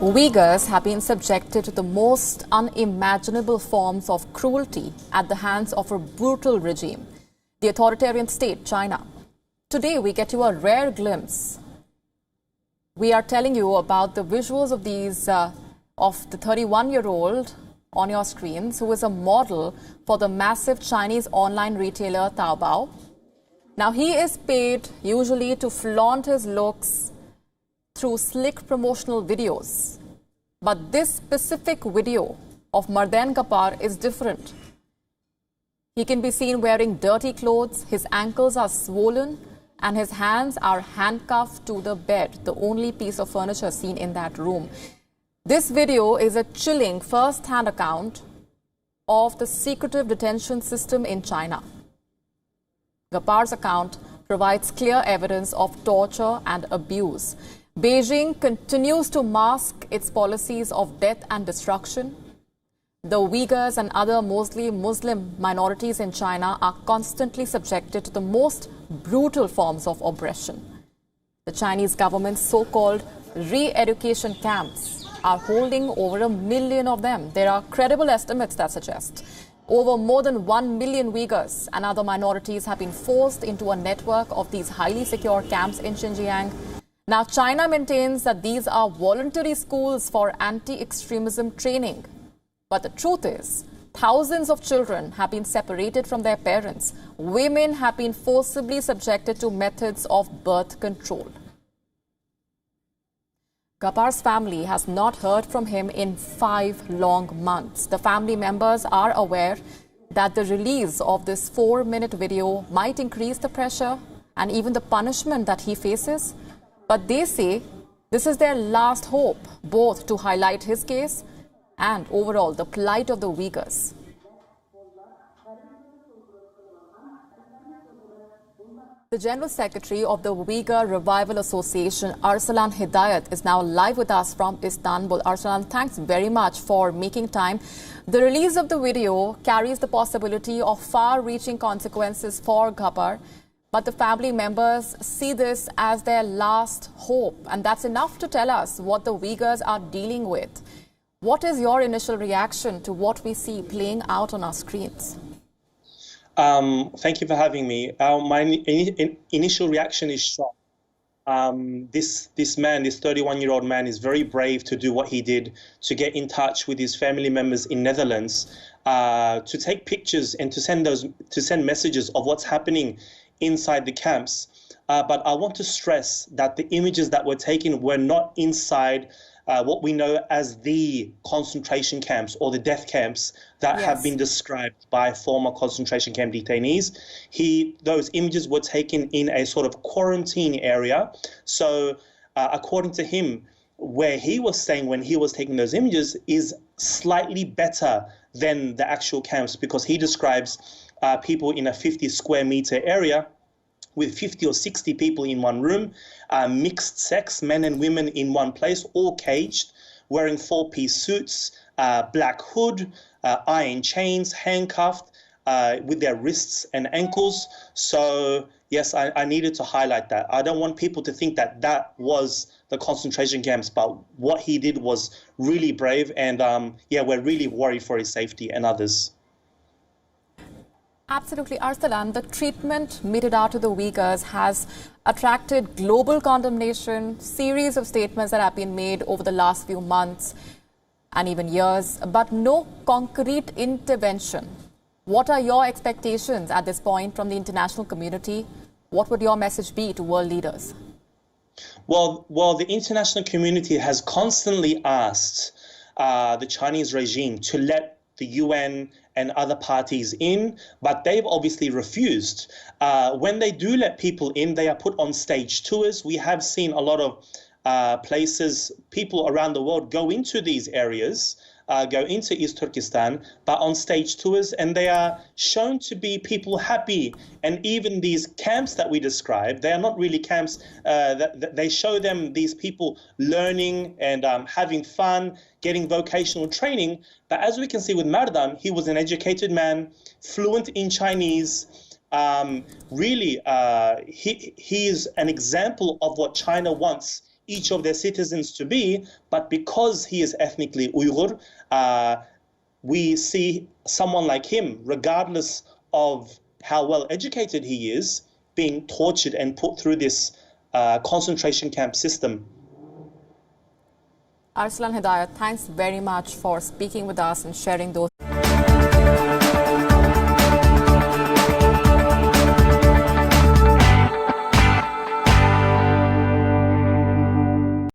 Uyghurs have been subjected to the most unimaginable forms of cruelty at the hands of a brutal regime, the authoritarian state, China. Today, we get you a rare glimpse. We are telling you about the visuals of the 31-year-old on your screens, who is a model for the massive Chinese online retailer Taobao. Now, he is paid usually to flaunt his looks through slick promotional videos. But this specific video of Mardan Gapar is different. He can be seen wearing dirty clothes, his ankles are swollen, and his hands are handcuffed to the bed, the only piece of furniture seen in that room. This video is a chilling first-hand account of the secretive detention system in China. Gapar's account provides clear evidence of torture and abuse. Beijing continues to mask its policies of death and destruction. The Uyghurs and other mostly Muslim minorities in China are constantly subjected to the most brutal forms of oppression. The Chinese government's so-called re-education camps are holding over 1 million of them. There are credible estimates that suggest over more than 1 million Uyghurs and other minorities have been forced into a network of these highly secure camps in Xinjiang. Now, China maintains that these are voluntary schools for anti-extremism training. But the truth is, thousands of children have been separated from their parents. Women have been forcibly subjected to methods of birth control. Gapar's family has not heard from him in 5 long months. The family members are aware that the release of this 4-minute video might increase the pressure and even the punishment that he faces. But they say this is their last hope, both to highlight his case and overall the plight of the Uyghurs. The General Secretary of the Uyghur Revival Association, Arsalan Hidayat, is now live with us from Istanbul. Arsalan, thanks very much for making time. The release of the video carries the possibility of far-reaching consequences for Gapar. But the family members see this as their last hope, and that's enough to tell us what the Uyghurs are dealing with. What is your initial reaction to what we see playing out on our screens? Thank you for having me. My initial reaction is shock. This man, this 31-year-old man, is very brave to do what he did, to get in touch with his family members in Netherlands, to take pictures and to send messages of what's happening inside the camps. But I want to stress that the images that were taken were not inside what we know as the concentration camps or the death camps that have been described by former concentration camp detainees. Those images were taken in a sort of quarantine area. So according to him, where he was staying when he was taking those images is slightly better than the actual camps, because he describes people in a 50 square meter area with 50 or 60 people in one room, mixed sex, men and women in one place, all caged, wearing 4-piece suits, black hood, iron chains, handcuffed with their wrists and ankles. So yes, I needed to highlight that. I don't want people to think that that was the concentration camps, but what he did was really brave, and we're really worried for his safety and others. Absolutely, Arsalan. The treatment meted out to the Uyghurs has attracted global condemnation, series of statements that have been made over the last few months and even years, but no concrete intervention. What are your expectations at this point from the international community? What would your message be to world leaders? Well, the international community has constantly asked the Chinese regime to let the UN and other parties in, but they've obviously refused. When they do let people in, they are put on stage tours. We have seen a lot of places, people around the world go into these areas, go into East Turkestan, but on stage tours, and they are shown to be people happy. And even these camps that we describe, they are not really camps. They show them these people learning and having fun, getting vocational training. But as we can see with Mardan, he was an educated man, fluent in Chinese. He is an example of what China wants each of their citizens to be, but because he is ethnically Uyghur, we see someone like him, regardless of how well educated he is, being tortured and put through this concentration camp system. Arslan Hidayat, thanks very much for speaking with us and sharing those